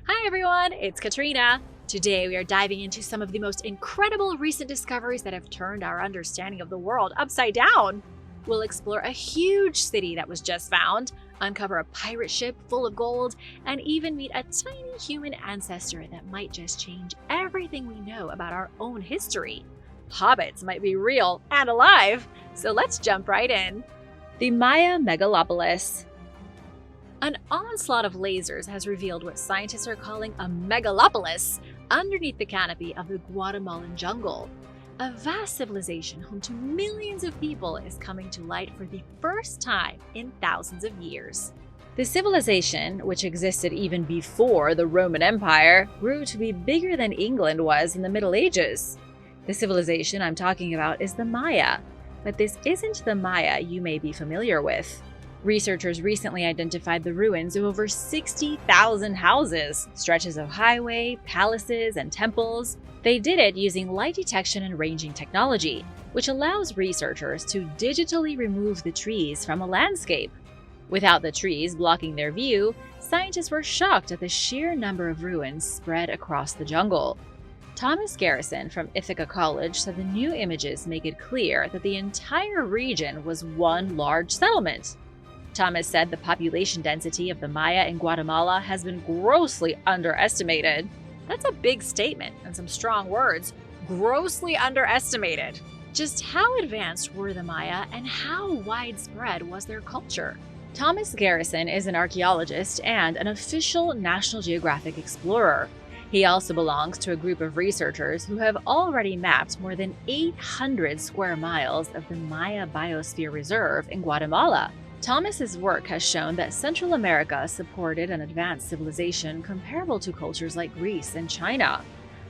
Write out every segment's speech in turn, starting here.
Hi everyone, it's Katrina. Today we are diving into some of the most incredible recent discoveries that have turned our understanding of the world upside down. We'll explore a huge city that was just found, uncover a pirate ship full of gold, and even meet a tiny human ancestor that might just change everything we know about our own history. Hobbits might be real and alive, so let's jump right in. The Maya Megalopolis. An onslaught of lasers has revealed what scientists are calling a megalopolis underneath the canopy of the Guatemalan jungle. A vast civilization home to millions of people is coming to light for the first time in thousands of years. The civilization, which existed even before the Roman Empire, grew to be bigger than England was in the Middle Ages. The civilization I'm talking about is the Maya, but this isn't the Maya you may be familiar with. Researchers recently identified the ruins of over 60,000 houses, stretches of highway, palaces, and temples. They did it using light detection and ranging technology, which allows researchers to digitally remove the trees from a landscape. Without the trees blocking their view, scientists were shocked at the sheer number of ruins spread across the jungle. Thomas Garrison from Ithaca College said the new images make it clear that the entire region was one large settlement. Thomas said the population density of the Maya in Guatemala has been grossly underestimated. That's a big statement and some strong words. Grossly underestimated. Just how advanced were the Maya and how widespread was their culture? Thomas Garrison is an archaeologist and an official National Geographic explorer. He also belongs to a group of researchers who have already mapped more than 800 square miles of the Maya Biosphere Reserve in Guatemala. Thomas's work has shown that Central America supported an advanced civilization comparable to cultures like Greece and China.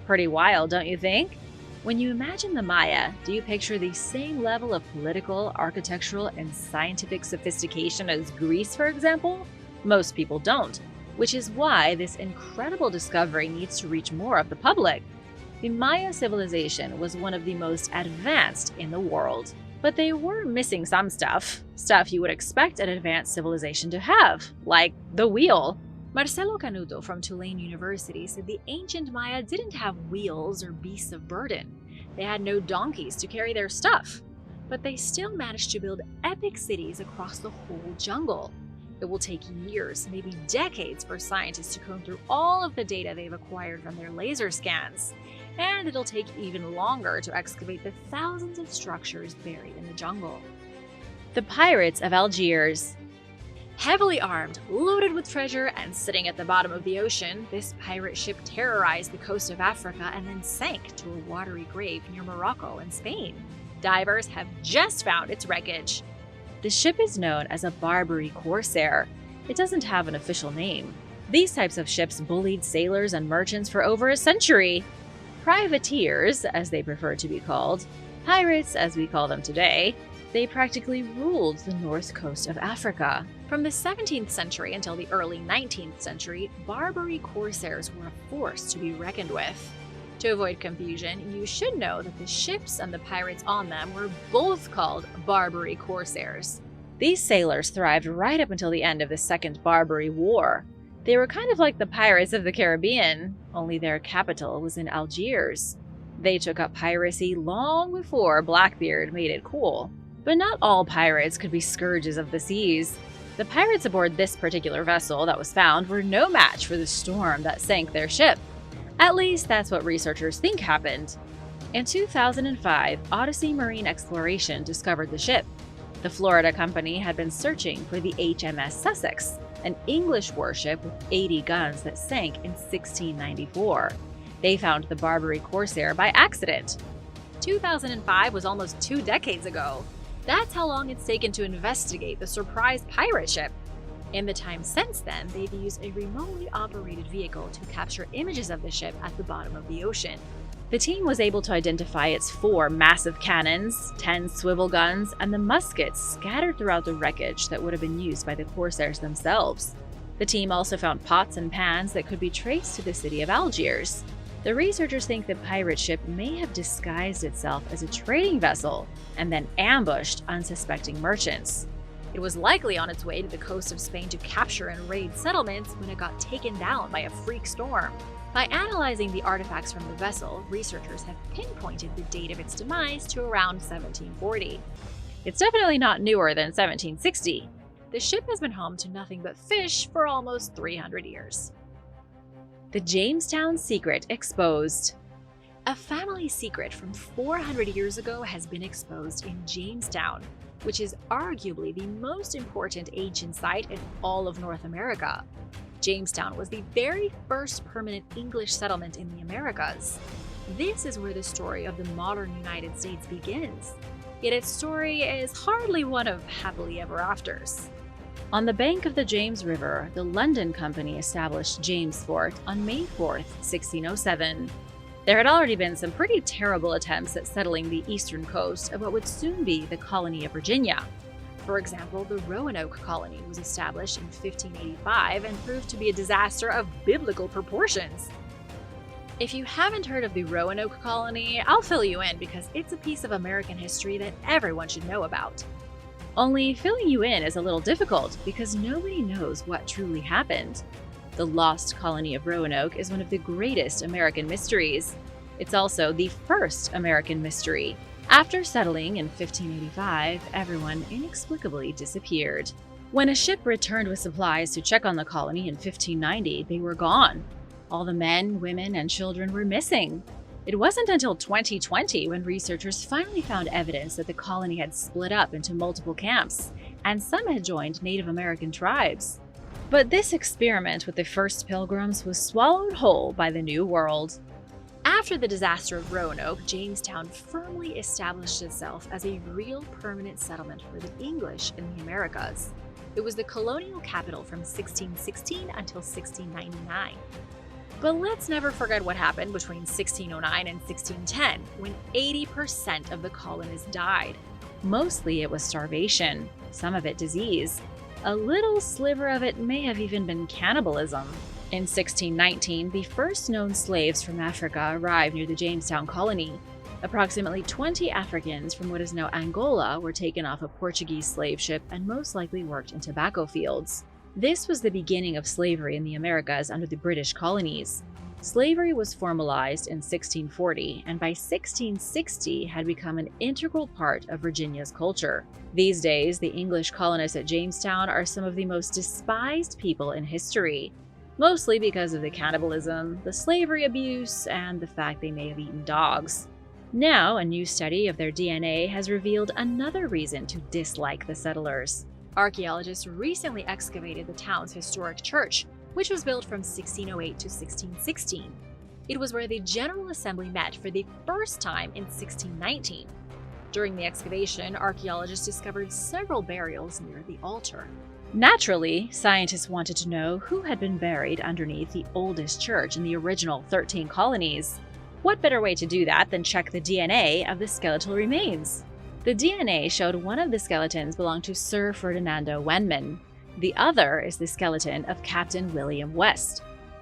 Pretty wild, don't you think? When you imagine the Maya, do you picture the same level of political, architectural, and scientific sophistication as Greece, for example? Most people don't, which is why this incredible discovery needs to reach more of the public. The Maya civilization was one of the most advanced in the world. But they were missing some stuff you would expect an advanced civilization to have, like the wheel. Marcelo Canuto from Tulane University said the ancient Maya didn't have wheels or beasts of burden. They had no donkeys to carry their stuff, but they still managed to build epic cities across the whole jungle. It will take years, maybe decades, for scientists to comb through all of the data they've acquired from their laser scans. And it'll take even longer to excavate the thousands of structures buried in the jungle. The Pirates of Algiers. Heavily armed, loaded with treasure, and sitting at the bottom of the ocean, this pirate ship terrorized the coast of Africa and then sank to a watery grave near Morocco and Spain. Divers have just found its wreckage. The ship is known as a Barbary corsair. It doesn't have an official name. These types of ships bullied sailors and merchants for over a century. Privateers, as they prefer to be called, pirates as we call them today, they practically ruled the north coast of Africa. From the 17th century until the early 19th century, Barbary corsairs were a force to be reckoned with. To avoid confusion, you should know that the ships and the pirates on them were both called Barbary corsairs. These sailors thrived right up until the end of the Second Barbary War. They were kind of like the Pirates of the Caribbean, only their capital was in Algiers. They took up piracy long before Blackbeard made it cool. But not all pirates could be scourges of the seas. The pirates aboard this particular vessel that was found were no match for the storm that sank their ship. At least that's what researchers think happened. In 2005, Odyssey Marine Exploration discovered the ship. The Florida company had been searching for the HMS Sussex, an English warship with 80 guns that sank in 1694. They found the Barbary corsair by accident. 2005 was almost 2 decades ago. That's how long it's taken to investigate the surprise pirate ship. In the time since then, they've used a remotely operated vehicle to capture images of the ship at the bottom of the ocean. The team was able to identify its 4 massive cannons, 10 swivel guns, and the muskets scattered throughout the wreckage that would have been used by the corsairs themselves. The team also found pots and pans that could be traced to the city of Algiers. The researchers think the pirate ship may have disguised itself as a trading vessel and then ambushed unsuspecting merchants. It was likely on its way to the coast of Spain to capture and raid settlements when it got taken down by a freak storm. By analyzing the artifacts from the vessel, researchers have pinpointed the date of its demise to around 1740. It's definitely not newer than 1760. The ship has been home to nothing but fish for almost 300 years. The Jamestown Secret exposed. A family secret from 400 years ago has been exposed in Jamestown, which is arguably the most important ancient site in all of North America. Jamestown was the very first permanent English settlement in the Americas. This is where the story of the modern United States begins. Yet its story is hardly one of happily ever afters. On the bank of the James River, the London Company established James Fort on May 4, 1607. There had already been some pretty terrible attempts at settling the eastern coast of what would soon be the colony of Virginia. For example, the Roanoke colony was established in 1585 and proved to be a disaster of biblical proportions. If you haven't heard of the Roanoke colony, I'll fill you in because it's a piece of American history that everyone should know about. Only filling you in is a little difficult because nobody knows what truly happened. The lost colony of Roanoke is one of the greatest American mysteries. It's also the first American mystery. After settling in 1585, everyone inexplicably disappeared. When a ship returned with supplies to check on the colony in 1590, they were gone. All the men, women, and children were missing. It wasn't until 2020 when researchers finally found evidence that the colony had split up into multiple camps, and some had joined Native American tribes. But this experiment with the first pilgrims was swallowed whole by the New World. After the disaster of Roanoke, Jamestown firmly established itself as a real permanent settlement for the English in the Americas. It was the colonial capital from 1616 until 1699. But let's never forget what happened between 1609 and 1610, when 80% of the colonists died. Mostly it was starvation, some of it disease. A little sliver of it may have even been cannibalism. In 1619, the first known slaves from Africa arrived near the Jamestown colony. Approximately 20 Africans from what is now Angola were taken off a Portuguese slave ship and most likely worked in tobacco fields. This was the beginning of slavery in the Americas under the British colonies. Slavery was formalized in 1640 and by 1660 had become an integral part of Virginia's culture. These days, the English colonists at Jamestown are some of the most despised people in history, mostly because of the cannibalism, the slavery abuse, and the fact they may have eaten dogs. Now, a new study of their DNA has revealed another reason to dislike the settlers. Archaeologists recently excavated the town's historic church, which was built from 1608 to 1616. It was where the General Assembly met for the first time in 1619. During the excavation, archaeologists discovered several burials near the altar. Naturally, scientists wanted to know who had been buried underneath the oldest church in the original 13 colonies. What better way to do that than check the DNA of the skeletal remains? The DNA showed one of the skeletons belonged to Sir Ferdinando Wenman. The other is the skeleton of Captain William West.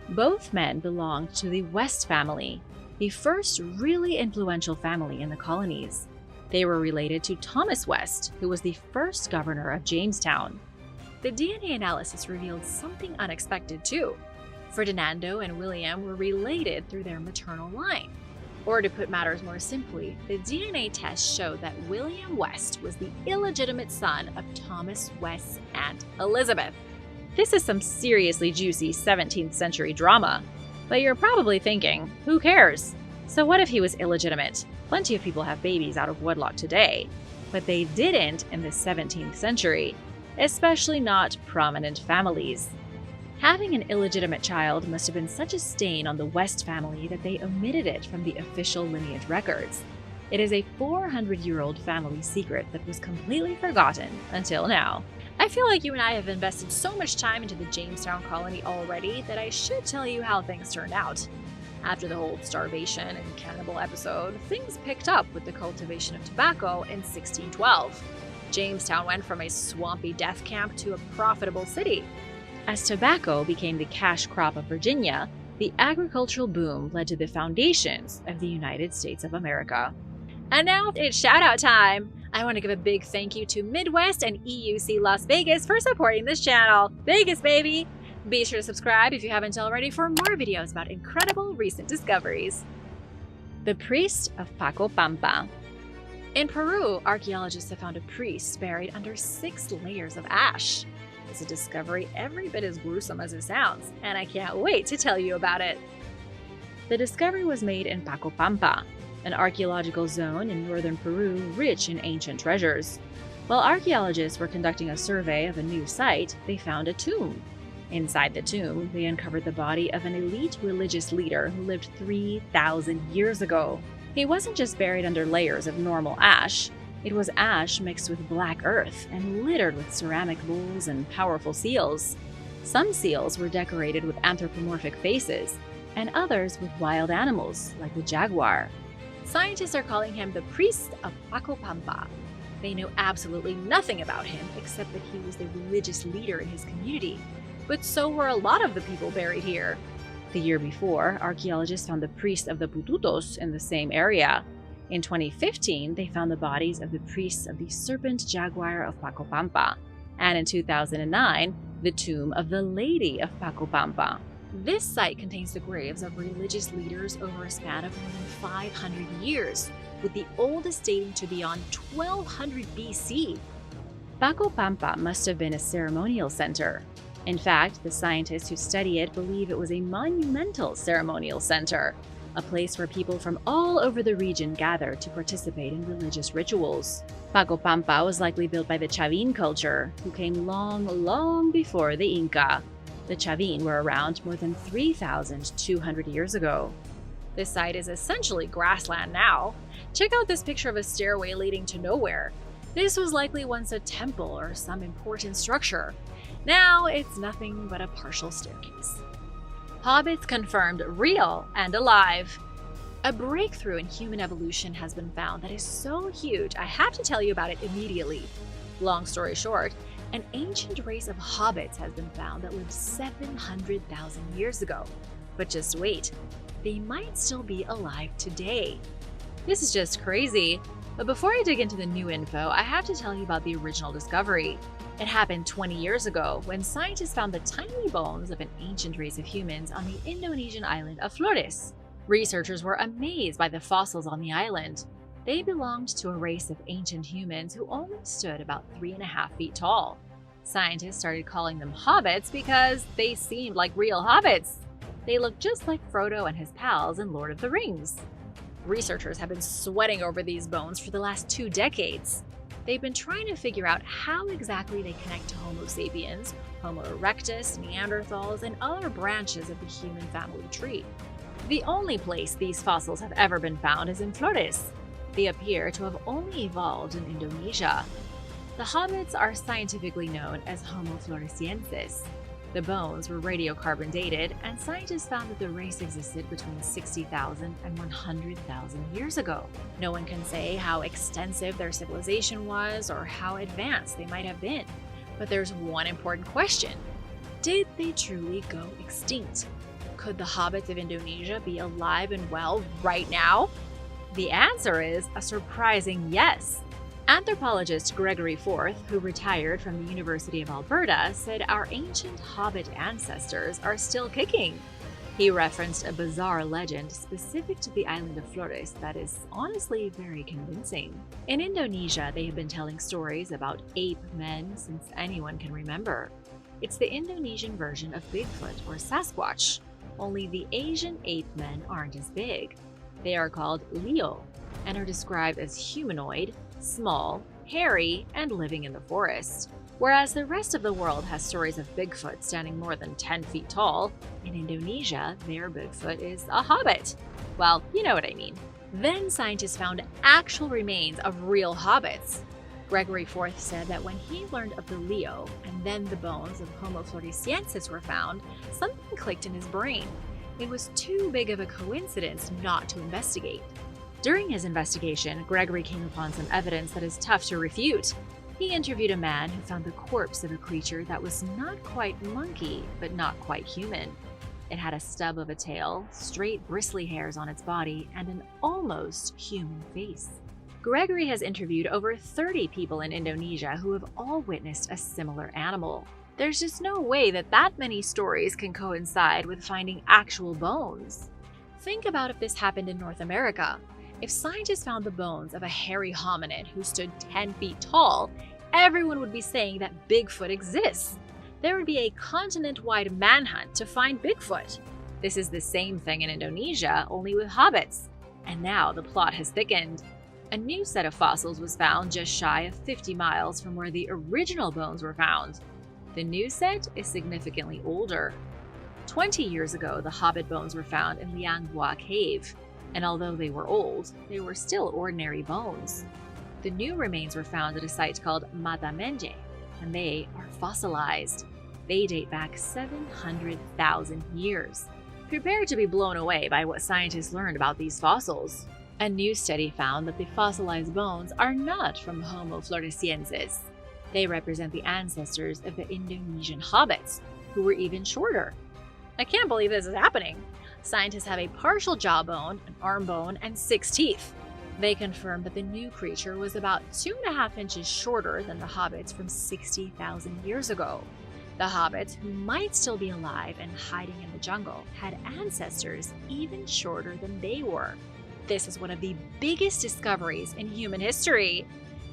Both men belonged to the West family, the first really influential family in the colonies. They were related to Thomas West, who was the first governor of Jamestown. The DNA analysis revealed something unexpected too. Ferdinando and William were related through their maternal line. Or to put matters more simply, the DNA test showed that William West was the illegitimate son of Thomas West's Aunt Elizabeth. This is some seriously juicy 17th century drama. But you're probably thinking, who cares? So what if he was illegitimate? Plenty of people have babies out of wedlock today. But they didn't in the 17th century, especially not prominent families. Having an illegitimate child must have been such a stain on the West family that they omitted it from the official lineage records. It is a 400-year-old family secret that was completely forgotten until now. I feel like you and I have invested so much time into the Jamestown colony already that I should tell you how things turned out. After the whole starvation and cannibal episode, things picked up with the cultivation of tobacco in 1612. Jamestown went from a swampy death camp to a profitable city. As tobacco became the cash crop of Virginia, the agricultural boom led to the foundations of the United States of America. And now it's shout-out time! I want to give a big thank you to Midwest and EUC Las Vegas for supporting this channel. Vegas, baby! Be sure to subscribe if you haven't already for more videos about incredible recent discoveries. The Priest of Paco Pampa. In Peru, archaeologists have found a priest buried under 6 layers of ash. It's a discovery every bit as gruesome as it sounds, and I can't wait to tell you about it. The discovery was made in Paco Pampa, an archaeological zone in northern Peru rich in ancient treasures. While archaeologists were conducting a survey of a new site, they found a tomb. Inside the tomb, they uncovered the body of an elite religious leader who lived 3,000 years ago. He wasn't just buried under layers of normal ash. It was ash mixed with black earth and littered with ceramic bowls and powerful seals. Some seals were decorated with anthropomorphic faces, and others with wild animals, like the jaguar. Scientists are calling him the Priest of Paco Pampa. They know absolutely nothing about him except that he was the religious leader in his community. But so were a lot of the people buried here. The year before, archaeologists found the priest of the Pututos in the same area. In 2015, they found the bodies of the priests of the serpent jaguar of Paco Pampa. And in 2009, the tomb of the Lady of Paco Pampa. This site contains the graves of religious leaders over a span of more than 500 years, with the oldest dating to beyond 1200 BC. Paco Pampa must have been a ceremonial center. In fact, the scientists who study it believe it was a monumental ceremonial center, a place where people from all over the region gathered to participate in religious rituals. Paco Pampa was likely built by the Chavin culture, who came long before the Inca. The Chavin were around more than 3,200 years ago. This site is essentially grassland now. Check out this picture of a stairway leading to nowhere. This was likely once a temple or some important structure. Now it's nothing but a partial staircase. Hobbits confirmed real and alive. A breakthrough in human evolution has been found that is so huge I have to tell you about it immediately. Long story short, an ancient race of hobbits has been found that lived 700,000 years ago. But just wait, they might still be alive today. This is just crazy. But before I dig into the new info, I have to tell you about the original discovery. It happened 20 years ago when scientists found the tiny bones of an ancient race of humans on the Indonesian island of Flores. Researchers were amazed by the fossils on the island. They belonged to a race of ancient humans who only stood about 3.5 feet tall. Scientists started calling them hobbits because they seemed like real hobbits. They looked just like Frodo and his pals in Lord of the Rings. Researchers have been sweating over these bones for the last 2 decades. They've been trying to figure out how exactly they connect to Homo sapiens, Homo erectus, Neanderthals, and other branches of the human family tree. The only place these fossils have ever been found is in Flores. They appear to have only evolved in Indonesia. The hobbits are scientifically known as Homo floresiensis. The bones were radiocarbon dated, and scientists found that the race existed between 60,000 and 100,000 years ago. No one can say how extensive their civilization was or how advanced they might have been. But there's one important question. Did they truly go extinct? Could the hobbits of Indonesia be alive and well right now? The answer is a surprising yes. Anthropologist Gregory Forth, who retired from the University of Alberta, said our ancient hobbit ancestors are still kicking. He referenced a bizarre legend specific to the island of Flores that is honestly very convincing. In Indonesia, they have been telling stories about ape men since anyone can remember. It's the Indonesian version of Bigfoot or Sasquatch, only the Asian ape men aren't as big. They are called Leo and are described as humanoid, small, hairy, and living in the forest. Whereas the rest of the world has stories of Bigfoot standing more than 10 feet tall, in Indonesia, their Bigfoot is a hobbit. Well, you know what I mean. Then scientists found actual remains of real hobbits. Gregory Forth said that when he learned of the Leo and then the bones of Homo floresiensis were found, something clicked in his brain. It was too big of a coincidence not to investigate. During his investigation, Gregory came upon some evidence that is tough to refute. He interviewed a man who found the corpse of a creature that was not quite monkey, but not quite human. It had a stub of a tail, straight bristly hairs on its body, and an almost human face. Gregory has interviewed over 30 people in Indonesia who have all witnessed a similar animal. There's just no way that many stories can coincide with finding actual bones. Think about if this happened in North America. If scientists found the bones of a hairy hominid who stood 10 feet tall, everyone would be saying that Bigfoot exists. There would be a continent-wide manhunt to find Bigfoot. This is the same thing in Indonesia, only with hobbits. And now the plot has thickened. A new set of fossils was found just shy of 50 miles from where the original bones were found. The new set is significantly older. 20 years ago, the hobbit bones were found in Lianghua Cave, and although they were old, they were still ordinary bones. The new remains were found at a site called Mata Menje, and they are fossilized. They date back 700,000 years. Prepare to be blown away by what scientists learned about these fossils. A new study found that the fossilized bones are not from Homo floresiensis. They represent the ancestors of the Indonesian hobbits, who were even shorter. I can't believe this is happening. Scientists have a partial jawbone, an arm bone, and 6 teeth. They confirmed that the new creature was about 2.5 inches shorter than the hobbits from 60,000 years ago. The hobbits, who might still be alive and hiding in the jungle, had ancestors even shorter than they were. This is one of the biggest discoveries in human history.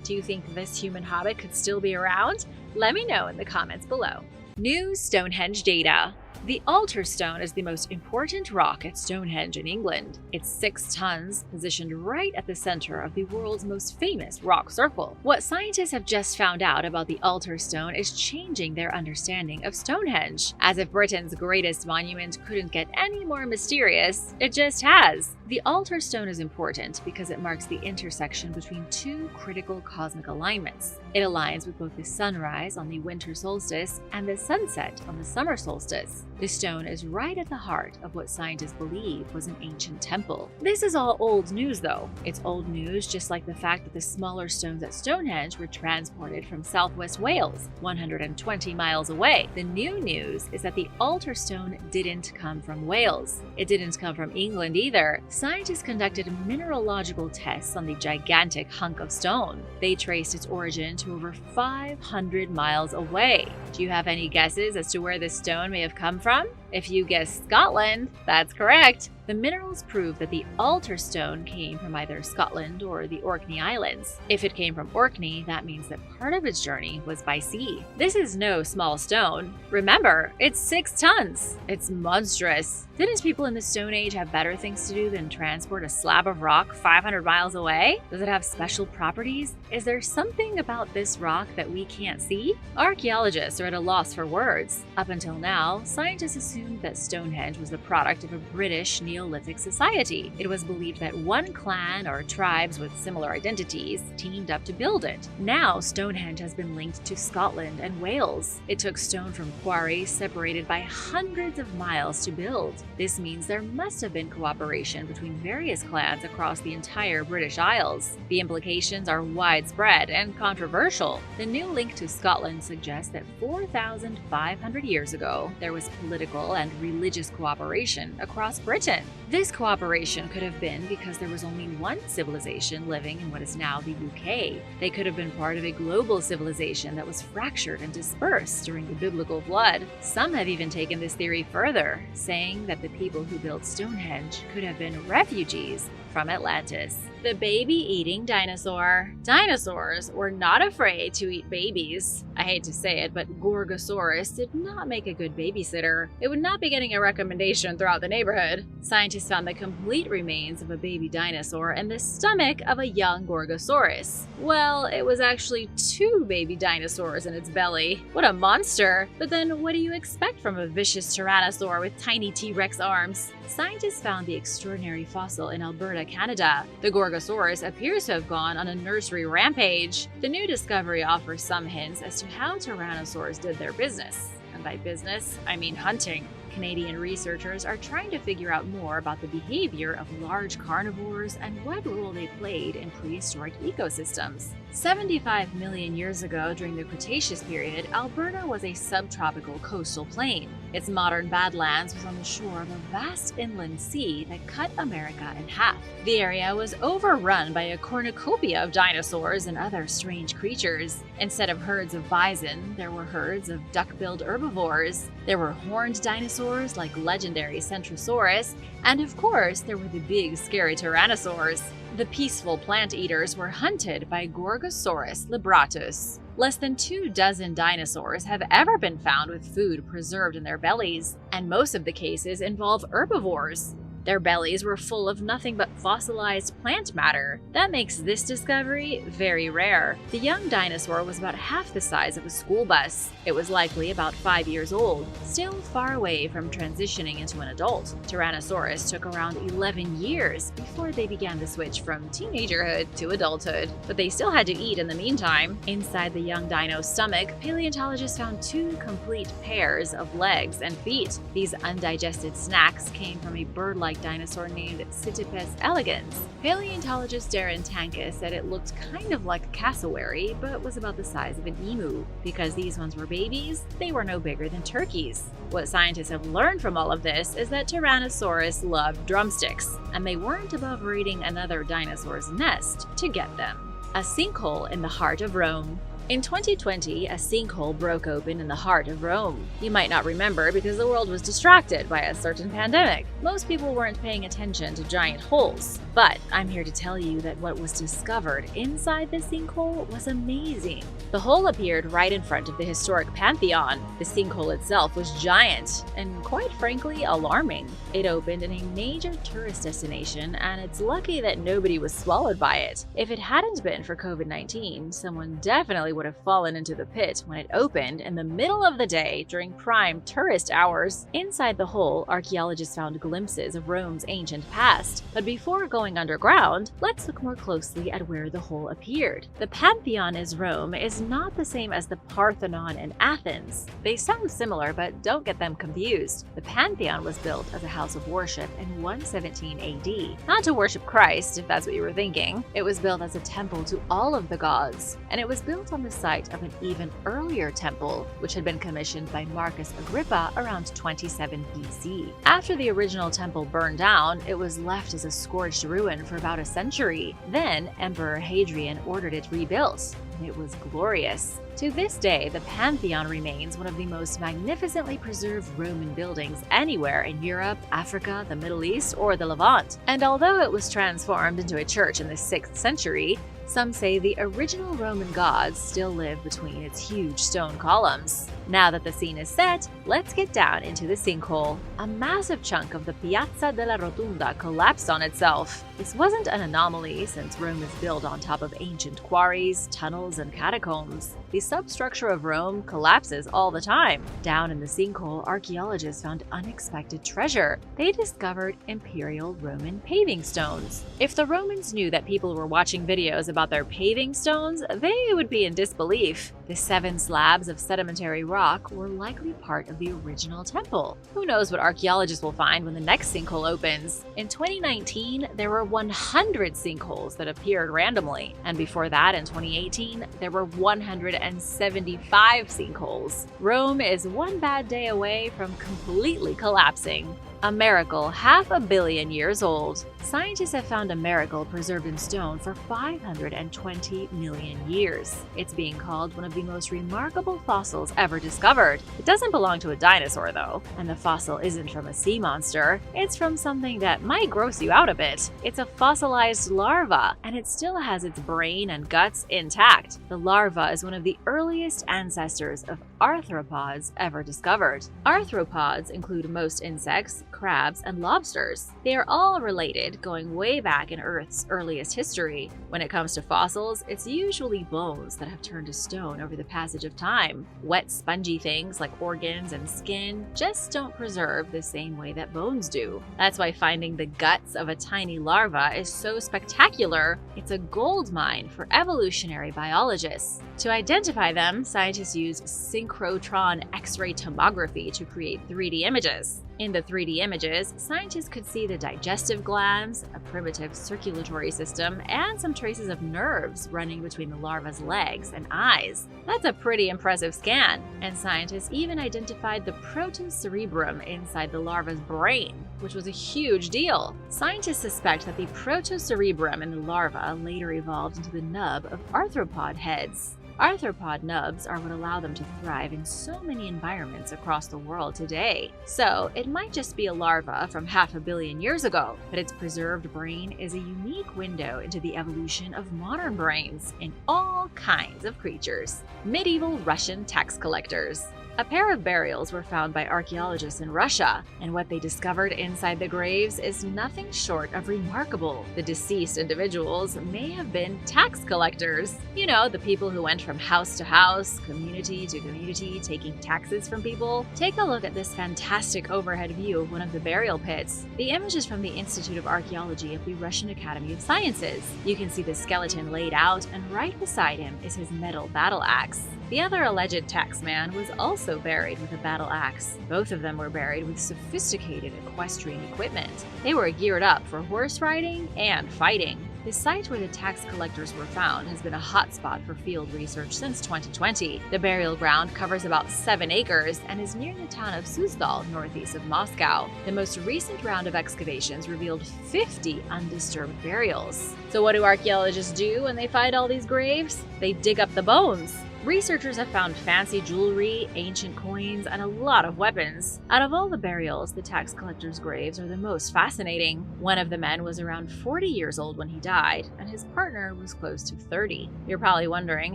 Do you think this human hobbit could still be around? Let me know in the comments below. New Stonehenge data. The altar stone is the most important rock at Stonehenge in England. It's 6 tons, positioned right at the center of the world's most famous rock circle. What scientists have just found out about the altar stone is changing their understanding of Stonehenge. As if Britain's greatest monument couldn't get any more mysterious, it just has. The altar stone is important because it marks the intersection between 2 critical cosmic alignments. It aligns with both the sunrise on the winter solstice and the sunset on the summer solstice. The stone is right at the heart of what scientists believe was an ancient temple. This is all old news though. It's old news just like the fact that the smaller stones at Stonehenge were transported from southwest Wales, 120 miles away. The new news is that the altar stone didn't come from Wales. It didn't come from England either. Scientists conducted mineralogical tests on the gigantic hunk of stone. They traced its origin to over 500 miles away. Do you have any guesses as to where this stone may have come from? If you guessed Scotland, that's correct. The minerals prove that the altar stone came from either Scotland or the Orkney Islands. If it came from Orkney, that means that part of its journey was by sea. This is no small stone. Remember, it's 6 tons. It's monstrous. Didn't people in the Stone Age have better things to do than transport a slab of rock 500 miles away? Does it have special properties? Is there something about this rock that we can't see? Archaeologists are at a loss for words. Up until now, scientists assumed that Stonehenge was the product of a British Neolithic society. It was believed that one clan or tribes with similar identities teamed up to build it. Now, Stonehenge has been linked to Scotland and Wales. It took stone from quarries separated by hundreds of miles to build. This means there must have been cooperation between various clans across the entire British Isles. The implications are widespread and controversial. The new link to Scotland suggests that 4,500 years ago, there was political and religious cooperation across Britain. This cooperation could have been because there was only one civilization living in what is now the UK. They could have been part of a global civilization that was fractured and dispersed during the biblical flood. Some have even taken this theory further, saying that the people who built Stonehenge could have been refugees from Atlantis. The baby-eating dinosaur. Dinosaurs were not afraid to eat babies. I hate to say it, but Gorgosaurus did not make a good babysitter. It would not be getting a recommendation throughout the neighborhood. Scientists found the complete remains of a baby dinosaur in the stomach of a young Gorgosaurus. Well, it was actually 2 baby dinosaurs in its belly. What a monster! But then what do you expect from a vicious tyrannosaur with tiny T-Rex arms? Scientists found the extraordinary fossil in Alberta, Canada. The Gorgosaurus appears to have gone on a nursery rampage. The new discovery offers some hints as to how tyrannosaurs did their business. And by business, I mean hunting. Canadian researchers are trying to figure out more about the behavior of large carnivores and what role they played in prehistoric ecosystems. 75 million years ago, during the Cretaceous period, Alberta was a subtropical coastal plain. Its modern Badlands was on the shore of a vast inland sea that cut America in half. The area was overrun by a cornucopia of dinosaurs and other strange creatures. Instead of herds of bison, there were herds of duck-billed herbivores. There were horned dinosaurs like legendary Centrosaurus, and of course, there were the big, scary tyrannosaurs. The peaceful plant eaters were hunted by Gorgosaurus libratus. Less than 24 dinosaurs have ever been found with food preserved in their bellies, and most of the cases involve herbivores. Their bellies were full of nothing but fossilized plant matter. That makes this discovery very rare. The young dinosaur was about half the size of a school bus. It was likely about 5 years old, still far away from transitioning into an adult. Tyrannosaurus took around 11 years before they began to switch from teenagerhood to adulthood, but they still had to eat in the meantime. Inside the young dino's stomach, paleontologists found 2 complete pairs of legs and feet. These undigested snacks came from a bird-like dinosaur named Cytipes elegans. Paleontologist Darren Tankus said it looked kind of like a cassowary, but was about the size of an emu. Because these ones were babies, they were no bigger than turkeys. What scientists have learned from all of this is that Tyrannosaurus loved drumsticks, and they weren't above raiding another dinosaur's nest to get them. A sinkhole in the heart of Rome. In 2020, a sinkhole broke open in the heart of Rome. You might not remember because the world was distracted by a certain pandemic. Most people weren't paying attention to giant holes. But I'm here to tell you that what was discovered inside the sinkhole was amazing. The hole appeared right in front of the historic Pantheon. The sinkhole itself was giant and, quite frankly, alarming. It opened in a major tourist destination, and it's lucky that nobody was swallowed by it. If it hadn't been for COVID-19, someone definitely would have fallen into the pit when it opened in the middle of the day during prime tourist hours. Inside the hole, archaeologists found glimpses of Rome's ancient past. But before going underground, let's look more closely at where the hole appeared. The Pantheon in Rome is not the same as the Parthenon in Athens. They sound similar, but don't get them confused. The Pantheon was built as a house of worship in 117 AD. Not to worship Christ, if that's what you were thinking. It was built as a temple to all of the gods, and it was built on the site of an even earlier temple, which had been commissioned by Marcus Agrippa around 27 BC. After the original temple burned down, it was left as a scorched ruin for about a century. Then, Emperor Hadrian ordered it rebuilt. It was glorious. To this day, the Pantheon remains one of the most magnificently preserved Roman buildings anywhere in Europe, Africa, the Middle East, or the Levant. And although it was transformed into a church in the 6th century, some say the original Roman gods still live between its huge stone columns. Now that the scene is set, let's get down into the sinkhole. A massive chunk of the Piazza della Rotunda collapsed on itself. This wasn't an anomaly since Rome is built on top of ancient quarries, tunnels, and catacombs. The substructure of Rome collapses all the time. Down in the sinkhole, archaeologists found unexpected treasure. They discovered imperial Roman paving stones. If the Romans knew that people were watching videos about their paving stones, they would be in disbelief. The 7 slabs of sedimentary rock were likely part of the original temple. Who knows what archaeologists will find when the next sinkhole opens? In 2019, there were 100 sinkholes that appeared randomly, and before that, in 2018, there were 175 sinkholes. Rome is one bad day away from completely collapsing. A miracle 500 million years old. Scientists have found a miracle preserved in stone for 520 million years. It's being called one of the most remarkable fossils ever discovered. It doesn't belong to a dinosaur though, and the fossil isn't from a sea monster. It's from something that might gross you out a bit. It's a fossilized larva, and it still has its brain and guts intact. The larva is one of the earliest ancestors of arthropods ever discovered. Arthropods include most insects, crabs, and lobsters. They are all related, going way back in Earth's earliest history. When it comes to fossils, it's usually bones that have turned to stone over the passage of time. Wet, spongy things like organs and skin just don't preserve the same way that bones do. That's why finding the guts of a tiny larva is so spectacular. It's a gold mine for evolutionary biologists. To identify them, scientists use sinkhole synchrotron X-ray tomography to create 3D images. In the 3D images, scientists could see the digestive glands, a primitive circulatory system, and some traces of nerves running between the larva's legs and eyes. That's a pretty impressive scan, and scientists even identified the protocerebrum inside the larva's brain, which was a huge deal. Scientists suspect that the protocerebrum in the larva later evolved into the nub of arthropod heads. Arthropod nubs are what allow them to thrive in so many environments across the world today. So it might just be a larva from 500 million years ago, but its preserved brain is a unique window into the evolution of modern brains in all kinds of creatures. Medieval Russian tax collectors. A pair of burials were found by archaeologists in Russia, and what they discovered inside the graves is nothing short of remarkable. The deceased individuals may have been tax collectors. You know, the people who went from house to house, community to community, taking taxes from people. Take a look at this fantastic overhead view of one of the burial pits. The image is from the Institute of Archaeology of the Russian Academy of Sciences. You can see the skeleton laid out, and right beside him is his metal battle axe. The other alleged taxman was also buried with a battle axe. Both of them were buried with sophisticated equestrian equipment. They were geared up for horse riding and fighting. The site where the tax collectors were found has been a hotspot for field research since 2020. The burial ground covers about 7 acres and is near the town of Suzdal, northeast of Moscow. The most recent round of excavations revealed 50 undisturbed burials. So what do archaeologists do when they find all these graves? They dig up the bones. Researchers have found fancy jewelry, ancient coins, and a lot of weapons. Out of all the burials, the tax collectors' graves are the most fascinating. One of the men was around 40 years old when he died, and his partner was close to 30. You're probably wondering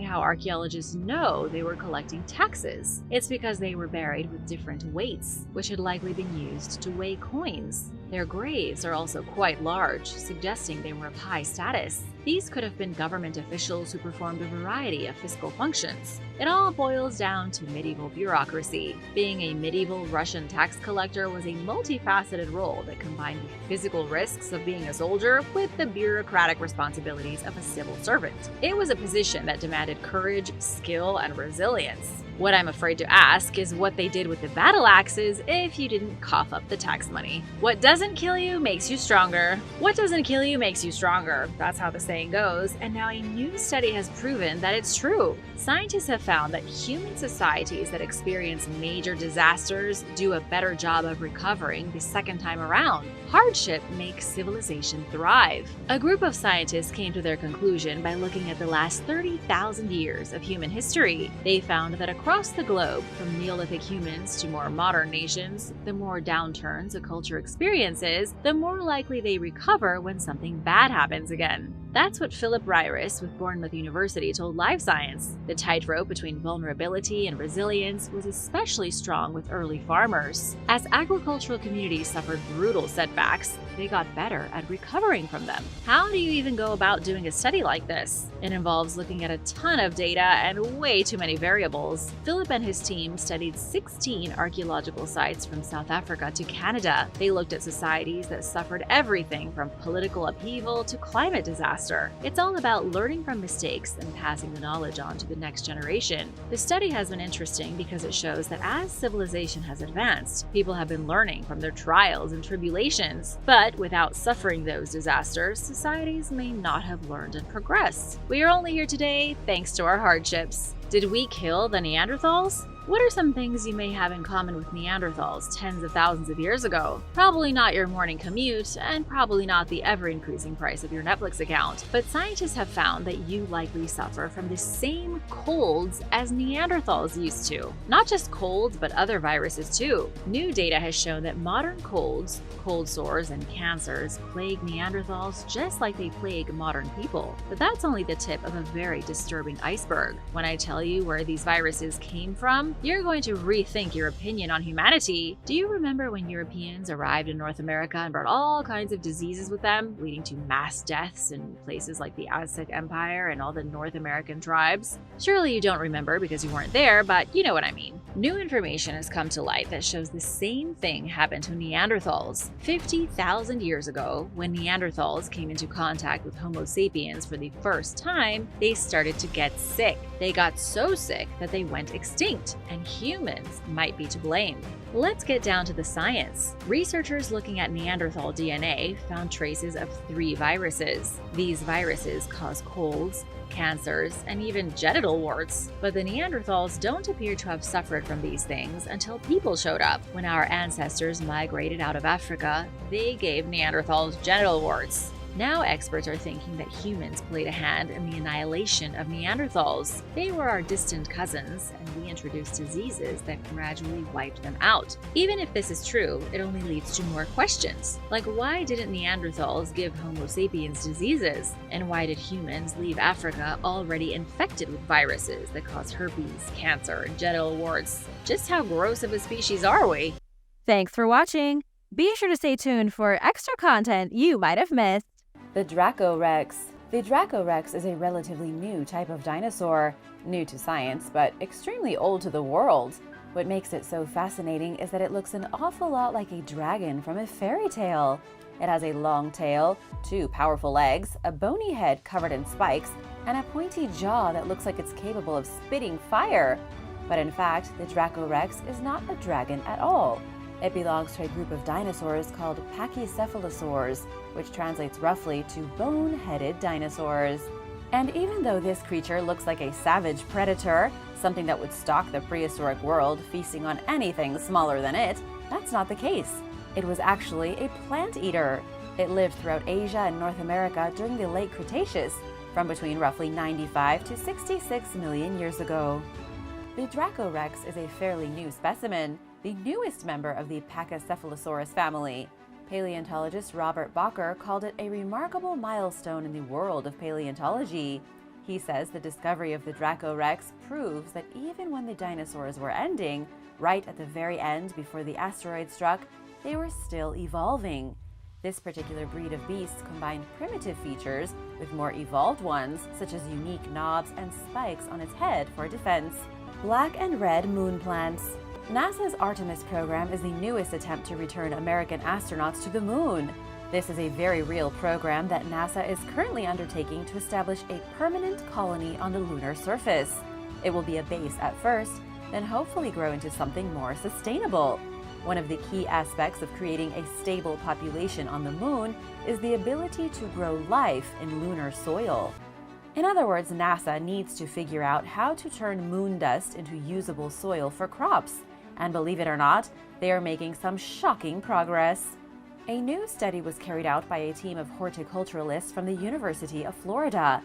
how archaeologists know they were collecting taxes. It's because they were buried with different weights, which had likely been used to weigh coins. Their graves are also quite large, suggesting they were of high status. These could have been government officials who performed a variety of fiscal functions. It all boils down to medieval bureaucracy. Being a medieval Russian tax collector was a multifaceted role that combined the physical risks of being a soldier with the bureaucratic responsibilities of a civil servant. It was a position that demanded courage, skill, and resilience. What I'm afraid to ask is what they did with the battle axes if you didn't cough up the tax money. What doesn't kill you makes you stronger. What doesn't kill you makes you stronger. That's how the saying goes, and now a new study has proven that it's true. Scientists have found that human societies that experience major disasters do a better job of recovering the second time around. Hardship makes civilization thrive. A group of scientists came to their conclusion by looking at the last 30,000 years of human history. They found that across the globe, from Neolithic humans to more modern nations, the more downturns a culture experiences, the more likely they recover when something bad happens again. That's what Philip Ryris with Bournemouth University told Live Science. The tightrope between vulnerability and resilience was especially strong with early farmers. As agricultural communities suffered brutal setbacks, they got better at recovering from them. How do you even go about doing a study like this? It involves looking at a ton of data and way too many variables. Philip and his team studied 16 archaeological sites from South Africa to Canada. They looked at societies that suffered everything from political upheaval to climate disaster. It's all about learning from mistakes and passing the knowledge on to the next generation. The study has been interesting because it shows that as civilization has advanced, people have been learning from their trials and tribulations. But without suffering those disasters, societies may not have learned and progressed. We are only here today thanks to our hardships. Did we kill the Neanderthals? What are some things you may have in common with Neanderthals tens of thousands of years ago? Probably not your morning commute, and probably not the ever-increasing price of your Netflix account. But scientists have found that you likely suffer from the same colds as Neanderthals used to. Not just colds, but other viruses too. New data has shown that modern colds, cold sores, and cancers plague Neanderthals just like they plague modern people. But that's only the tip of a very disturbing iceberg. When I tell you where these viruses came from, you're going to rethink your opinion on humanity. Do you remember when Europeans arrived in North America and brought all kinds of diseases with them, leading to mass deaths in places like the Aztec Empire and all the North American tribes? Surely you don't remember because you weren't there, but you know what I mean. New information has come to light that shows the same thing happened to Neanderthals. 50,000 years ago, when Neanderthals came into contact with Homo sapiens for the first time, they started to get sick. They got so sick that they went extinct. and humans might be to blame. Let's get down to the science. Researchers looking at Neanderthal DNA found traces of 3 viruses. These viruses cause colds, cancers, and even genital warts. But the Neanderthals don't appear to have suffered from these things until people showed up. When our ancestors migrated out of Africa, they gave Neanderthals genital warts. Now experts are thinking that humans played a hand in the annihilation of Neanderthals. They were our distant cousins, and we introduced diseases that gradually wiped them out. Even if this is true, it only leads to more questions. Like, why didn't Neanderthals give Homo sapiens diseases? And why did humans leave Africa already infected with viruses that cause herpes, cancer, and genital warts? Just how gross of a species are we? Thanks for watching! Be sure to stay tuned for extra content you might have missed. The Dracorex. The Dracorex is a relatively new type of dinosaur, new to science, but extremely old to the world. What makes it so fascinating is that it looks an awful lot like a dragon from a fairy tale. It has a long tail, 2 powerful legs, a bony head covered in spikes, and a pointy jaw that looks like it's capable of spitting fire. But in fact, the Dracorex is not a dragon at all. It belongs to a group of dinosaurs called pachycephalosaurs, which translates roughly to bone-headed dinosaurs. And even though this creature looks like a savage predator, something that would stalk the prehistoric world, feasting on anything smaller than it, that's not the case. It was actually a plant eater. It lived throughout Asia and North America during the late Cretaceous, from between roughly 95 to 66 million years ago. The Dracorex is a fairly new specimen, the newest member of the Pachycephalosaurus family. Paleontologist Robert Bacher called it a remarkable milestone in the world of paleontology. He says the discovery of the Dracorex proves that even when the dinosaurs were ending, right at the very end before the asteroid struck, they were still evolving. This particular breed of beasts combined primitive features with more evolved ones, such as unique knobs and spikes on its head for defense. Black and red moon plants. NASA's Artemis program is the newest attempt to return American astronauts to the moon. This is a very real program that NASA is currently undertaking to establish a permanent colony on the lunar surface. It will be a base at first, then hopefully grow into something more sustainable. One of the key aspects of creating a stable population on the moon is the ability to grow life in lunar soil. In other words, NASA needs to figure out how to turn moon dust into usable soil for crops. And believe it or not, they are making some shocking progress. A new study was carried out by a team of horticulturalists from the University of Florida.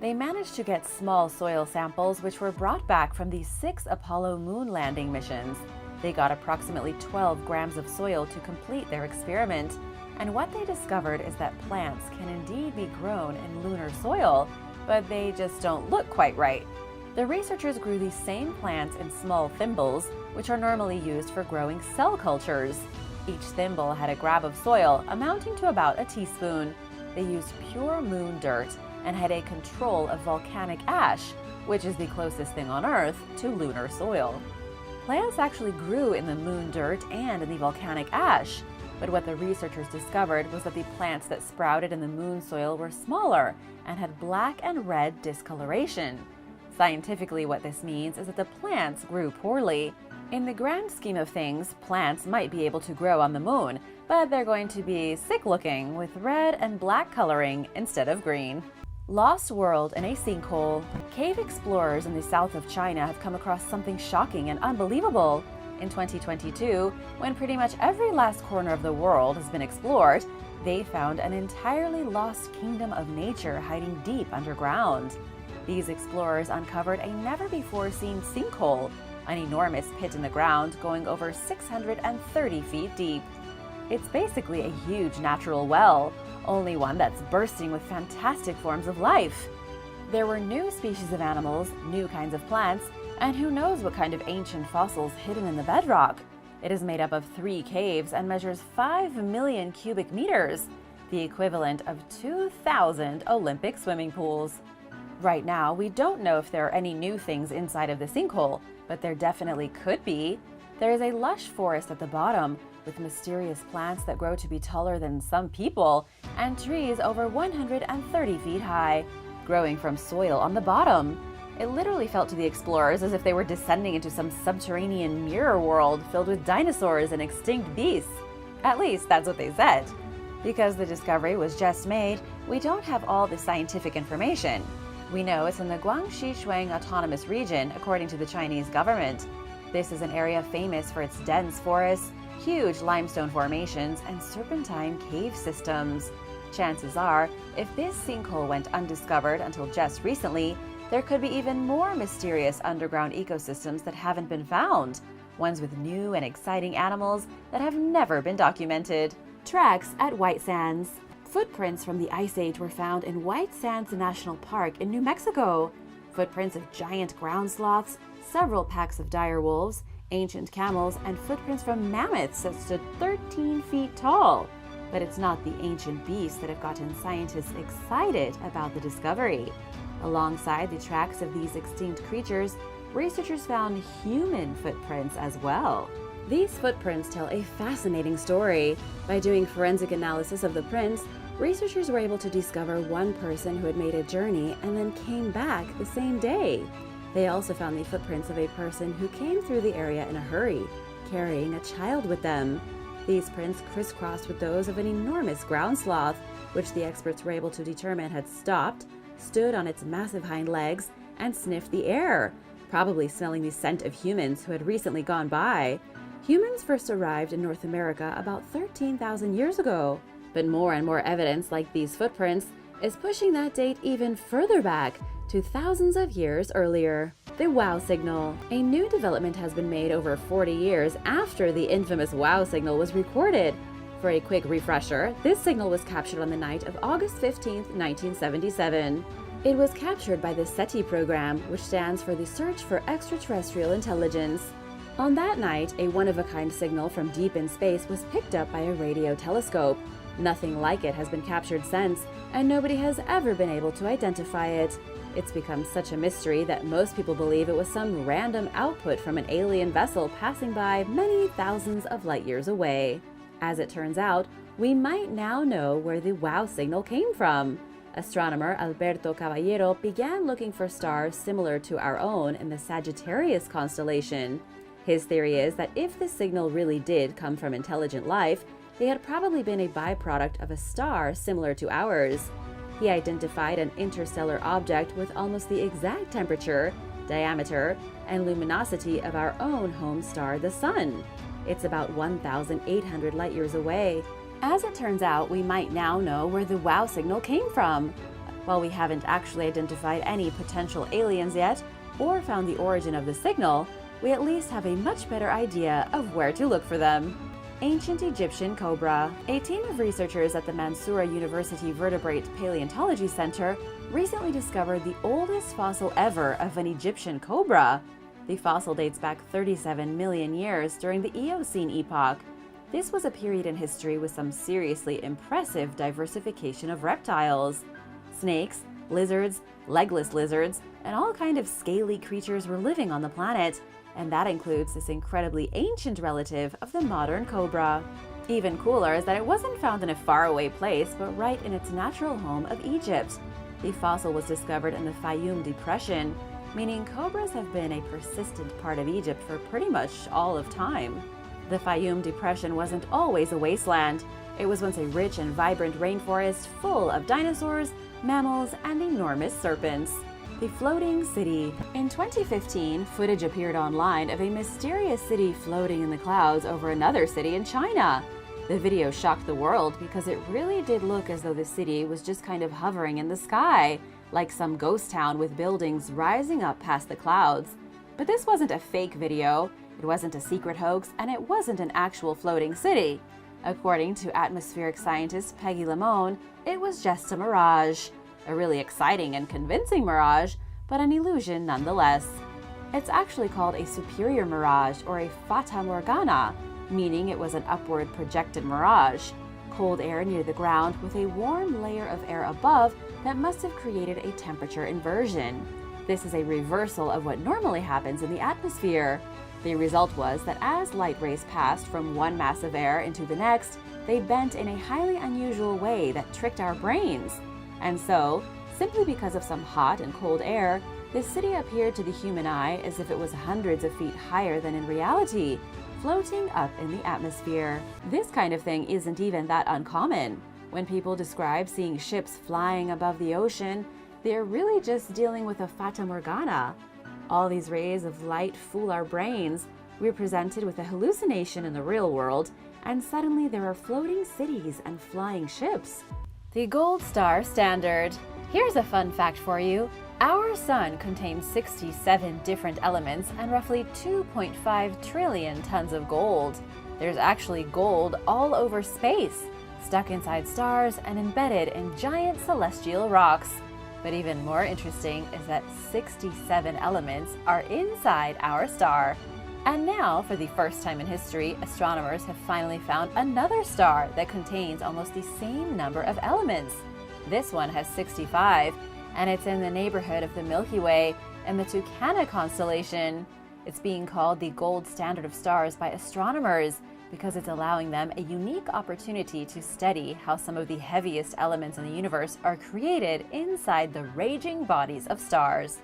They managed to get small soil samples which were brought back from the 6 Apollo moon landing missions. They got approximately 12 grams of soil to complete their experiment. And what they discovered is that plants can indeed be grown in lunar soil, but they just don't look quite right. The researchers grew these same plants in small thimbles, which are normally used for growing cell cultures. Each thimble had a grab of soil amounting to about a teaspoon. They used pure moon dirt and had a control of volcanic ash, which is the closest thing on Earth to lunar soil. Plants actually grew in the moon dirt and in the volcanic ash, but what the researchers discovered was that the plants that sprouted in the moon soil were smaller and had black and red discoloration. Scientifically, what this means is that the plants grew poorly. In the grand scheme of things, plants might be able to grow on the moon, but they're going to be sick-looking with red and black coloring instead of green. Lost world in a sinkhole. Cave explorers in the south of China have come across something shocking and unbelievable. In 2022, when pretty much every last corner of the world has been explored, they found an entirely lost kingdom of nature hiding deep underground. These explorers uncovered a never-before-seen sinkhole, an enormous pit in the ground going over 630 feet deep. It's basically a huge natural well, only one that's bursting with fantastic forms of life. There were new species of animals, new kinds of plants, and who knows what kind of ancient fossils hidden in the bedrock. It is made up of 3 caves and measures 5 million cubic meters, the equivalent of 2,000 Olympic swimming pools. Right now, we don't know if there are any new things inside of the sinkhole, but there definitely could be. There is a lush forest at the bottom, with mysterious plants that grow to be taller than some people, and trees over 130 feet high, growing from soil on the bottom. It literally felt to the explorers as if they were descending into some subterranean mirror world filled with dinosaurs and extinct beasts. At least, that's what they said. Because the discovery was just made, we don't have all the scientific information. We know it's in the Guangxi Shuang Autonomous Region, according to the Chinese government. This is an area famous for its dense forests, huge limestone formations, and serpentine cave systems. Chances are, if this sinkhole went undiscovered until just recently, there could be even more mysterious underground ecosystems that haven't been found, ones with new and exciting animals that have never been documented. Tracks at White Sands. Footprints from the Ice Age were found in White Sands National Park in New Mexico. Footprints of giant ground sloths, several packs of dire wolves, ancient camels, and footprints from mammoths that stood 13 feet tall. But it's not the ancient beasts that have gotten scientists excited about the discovery. Alongside the tracks of these extinct creatures, researchers found human footprints as well. These footprints tell a fascinating story. By doing forensic analysis of the prints, researchers were able to discover one person who had made a journey and then came back the same day. They also found the footprints of a person who came through the area in a hurry, carrying a child with them. These prints crisscrossed with those of an enormous ground sloth, which the experts were able to determine had stopped, stood on its massive hind legs, and sniffed the air, probably smelling the scent of humans who had recently gone by. Humans first arrived in North America about 13,000 years ago, but more and more evidence like these footprints is pushing that date even further back to thousands of years earlier. The wow signal. A new development has been made over 40 years after the infamous wow signal was recorded. For a quick refresher, this signal was captured on the night of August 15, 1977. It was captured by the SETI program, which stands for the Search for Extraterrestrial Intelligence. On that night, a one-of-a-kind signal from deep in space was picked up by a radio telescope. Nothing like it has been captured since, and nobody has ever been able to identify it. It's become such a mystery that most people believe it was some random output from an alien vessel passing by many thousands of light years away. As it turns out, we might now know where the wow signal came from. Astronomer Alberto Caballero began looking for stars similar to our own in the Sagittarius constellation. His theory is that if the signal really did come from intelligent life, they had probably been a byproduct of a star similar to ours. He identified an interstellar object with almost the exact temperature, diameter, and luminosity of our own home star, the Sun. It's about 1,800 light years away. As it turns out, we might now know where the wow signal came from. While we haven't actually identified any potential aliens yet, or found the origin of the signal, we at least have a much better idea of where to look for them. Ancient Egyptian cobra. A team of researchers at the Mansoura University Vertebrate Paleontology Center recently discovered the oldest fossil ever of an Egyptian cobra. The fossil dates back 37 million years during the Eocene epoch. This was a period in history with some seriously impressive diversification of reptiles. Snakes, lizards, legless lizards, and all kinds of scaly creatures were living on the planet, and that includes this incredibly ancient relative of the modern cobra. Even cooler is that it wasn't found in a faraway place, but right in its natural home of Egypt. The fossil was discovered in the Fayum Depression, meaning cobras have been a persistent part of Egypt for pretty much all of time. The Fayum Depression wasn't always a wasteland. It was once a rich and vibrant rainforest full of dinosaurs, mammals, and enormous serpents. The floating city. In 2015, footage appeared online of a mysterious city floating in the clouds over another city in China. The video shocked the world because it really did look as though the city was just kind of hovering in the sky, like some ghost town with buildings rising up past the clouds. But this wasn't a fake video, it wasn't a secret hoax, and it wasn't an actual floating city. According to atmospheric scientist Peggy Lamone, it was just a mirage. A really exciting and convincing mirage, but an illusion nonetheless. It's actually called a superior mirage or a fata morgana, meaning it was an upward projected mirage. Cold air near the ground with a warm layer of air above that must have created a temperature inversion. This is a reversal of what normally happens in the atmosphere. The result was that as light rays passed from one mass of air into the next, they bent in a highly unusual way that tricked our brains. And so, simply because of some hot and cold air, This city appeared to the human eye as if it was hundreds of feet higher than in reality, floating up in the atmosphere. This kind of thing isn't even that uncommon. When people describe seeing ships flying above the ocean, they're really just dealing with a fata morgana. All these rays of light fool our brains. We're presented with a hallucination in the real world, and suddenly there are floating cities and flying ships. The gold star standard. Here's a fun fact for you. Our sun contains 67 different elements and roughly 2.5 trillion tons of gold. There's actually gold all over space, stuck inside stars and embedded in giant celestial rocks. But even more interesting is that 67 elements are inside our star. And now, for the first time in history, astronomers have finally found another star that contains almost the same number of elements. This one has 65, and it's in the neighborhood of the Milky Way and the Tucana constellation. It's being called the gold standard of stars by astronomers because it's allowing them a unique opportunity to study how some of the heaviest elements in the universe are created inside the raging bodies of stars.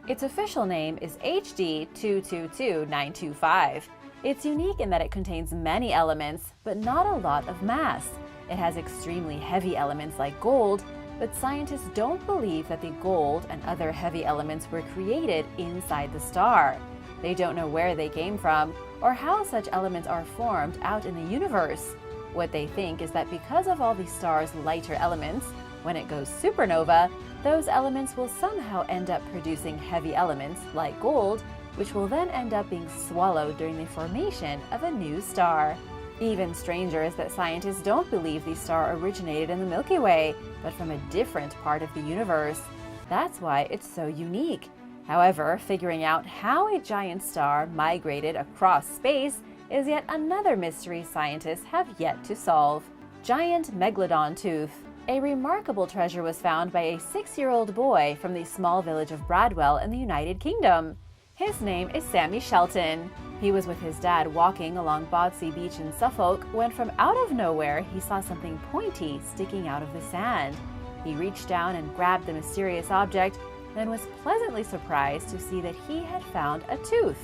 Its official name is HD 222925. It's unique in that it contains many elements, but not a lot of mass. It has extremely heavy elements like gold, but scientists don't believe that the gold and other heavy elements were created inside the star. They don't know where they came from or how such elements are formed out in the universe. What they think is that because of all the star's lighter elements, when it goes supernova, those elements will somehow end up producing heavy elements like gold, which will then end up being swallowed during the formation of a new star. Even stranger is that scientists don't believe the star originated in the Milky Way, but from a different part of the universe. That's why it's so unique. However, figuring out how a giant star migrated across space is yet another mystery scientists have yet to solve. Giant megalodon tooth. A remarkable treasure was found by a 6-year-old boy from the small village of Bradwell in the United Kingdom. His name is Sammy Shelton. He was with his dad walking along Bodsey Beach in Suffolk when from out of nowhere he saw something pointy sticking out of the sand. He reached down and grabbed the mysterious object, then was pleasantly surprised to see that he had found a tooth.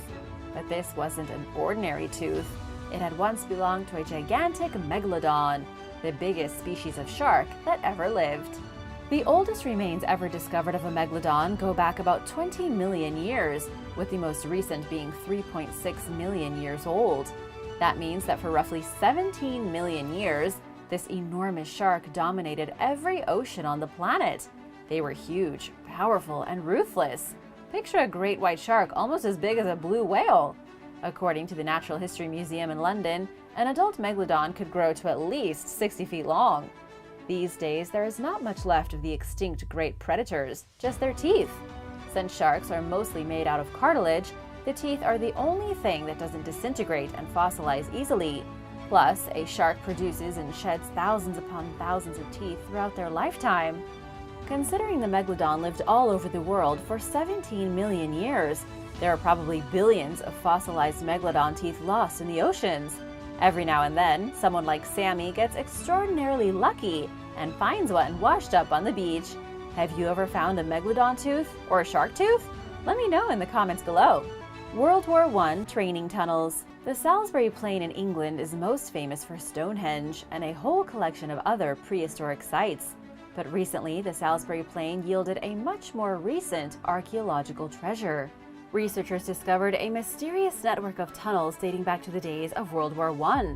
But this wasn't an ordinary tooth. It had once belonged to a gigantic megalodon, the biggest species of shark that ever lived. The oldest remains ever discovered of a megalodon go back about 20 million years, with the most recent being 3.6 million years old. That means that for roughly 17 million years, this enormous shark dominated every ocean on the planet. They were huge, powerful, and ruthless. Picture a great white shark almost as big as a blue whale. According to the Natural History Museum in London, an adult megalodon could grow to at least 60 feet long. These days, there is not much left of the extinct great predators, just their teeth. Since sharks are mostly made out of cartilage, the teeth are the only thing that doesn't disintegrate and fossilize easily. Plus, a shark produces and sheds thousands upon thousands of teeth throughout their lifetime. Considering the megalodon lived all over the world for 17 million years, there are probably billions of fossilized megalodon teeth lost in the oceans. Every now and then, someone like Sammy gets extraordinarily lucky and finds one washed up on the beach. Have you ever found a megalodon tooth or a shark tooth? Let me know in the comments below. World War I training tunnels. The Salisbury Plain in England is most famous for Stonehenge and a whole collection of other prehistoric sites. But recently, the Salisbury Plain yielded a much more recent archaeological treasure. Researchers discovered a mysterious network of tunnels dating back to the days of World War I.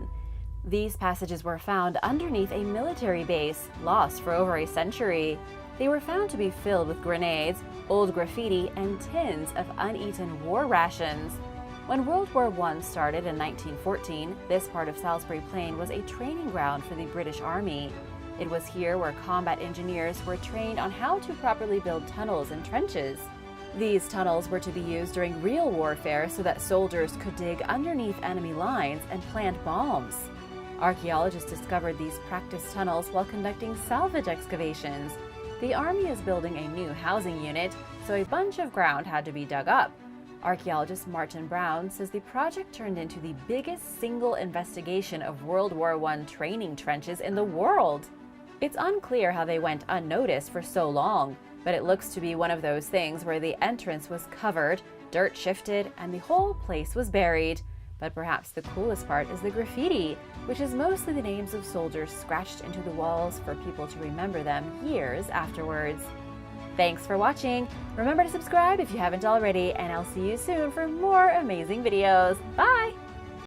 These passages were found underneath a military base, lost for over a century. They were found to be filled with grenades, old graffiti, and tins of uneaten war rations. When World War I started in 1914, this part of Salisbury Plain was a training ground for the British Army. It was here where combat engineers were trained on how to properly build tunnels and trenches. These tunnels were to be used during real warfare so that soldiers could dig underneath enemy lines and plant bombs. Archaeologists discovered these practice tunnels while conducting salvage excavations. The Army is building a new housing unit, so a bunch of ground had to be dug up. Archaeologist Martin Brown says the project turned into the biggest single investigation of World War I training trenches in the world. It's unclear how they went unnoticed for so long, but it looks to be one of those things where the entrance was covered, dirt shifted, and the whole place was buried. But perhaps the coolest part is the graffiti, which is mostly the names of soldiers scratched into the walls for people to remember them years afterwards. Thanks for watching. Remember to subscribe if you haven't already, and I'll see you soon for more amazing videos. Bye!